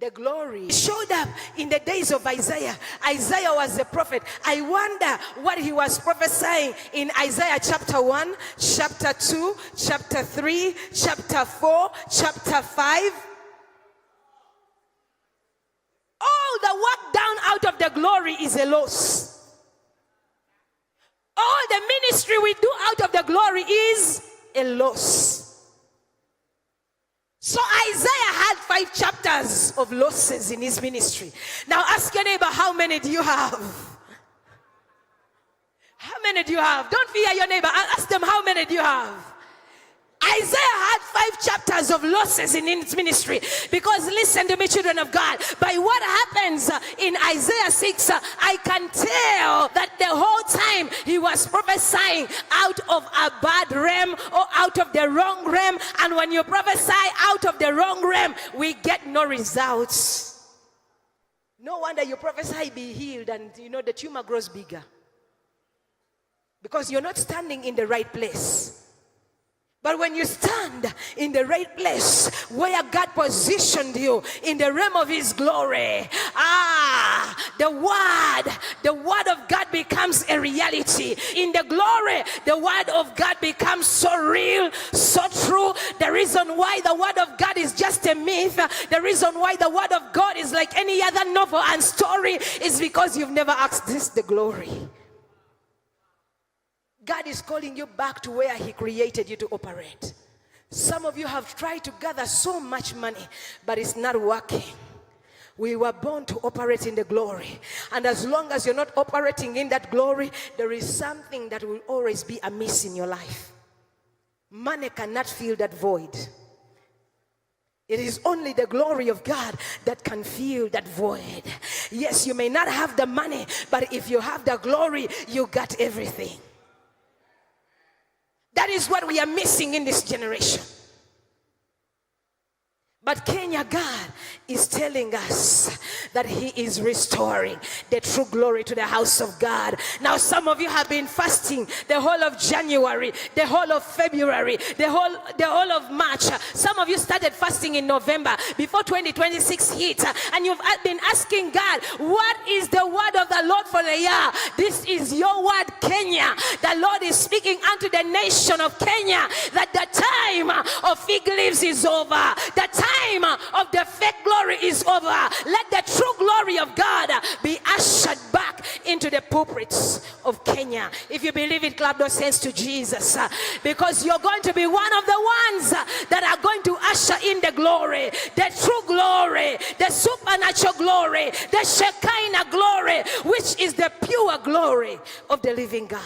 The glory showed up in the days of Isaiah. Isaiah was a prophet. I wonder what he was prophesying in Isaiah chapter 1, chapter 2, chapter 3, chapter 4, chapter 5. All the work down out of the glory is a loss. All the ministry we do out of the glory is a loss. So Isaiah had 5 chapters of losses in his ministry. Now ask your neighbor, how many do you have? How many do you have? Don't fear your neighbor. Ask them, how many do you have? Isaiah had 5 chapters of losses in his ministry. Because listen to me, children of God. By what happens in Isaiah 6, I can tell that the whole time he was prophesying out of a bad realm or out of the wrong realm. And when you prophesy out of the wrong realm, we get no results. No wonder you prophesy be healed and the tumor grows bigger. Because you're not standing in the right place. But when you stand in the right place where God positioned you in the realm of his glory, the word of God becomes a reality. In the glory, the word of God becomes so real, so true. The reason why the word of God is just a myth, the reason why the word of God is like any other novel and story is because you've never accessed the glory. God is calling you back to where he created you to operate. Some of you have tried to gather so much money, but it's not working. We were born to operate in the glory. And as long as you're not operating in that glory, there is something that will always be amiss in your life. Money cannot fill that void. It is only the glory of God that can fill that void. Yes, you may not have the money, but if you have the glory, you got everything. That is what we are missing in this generation. But Kenya, God is telling us that he is restoring the true glory to the house of God. Now some of you have been fasting the whole of January, the whole of February, the whole of March. Some of you started fasting in November before 2026 hit, and you've been asking God, what is the word of the Lord for the year? This is your word, Kenya. The Lord is speaking unto the nation of Kenya that the time of fig leaves is over. The time of the fake glory is over. Let the true glory of God be ushered back into the pulpits of Kenya. If you believe it, clap those hands to Jesus, because you're going to be one of the ones that are going to usher in the glory, the true glory, the supernatural glory, the Shekinah glory, which is the pure glory of the living God.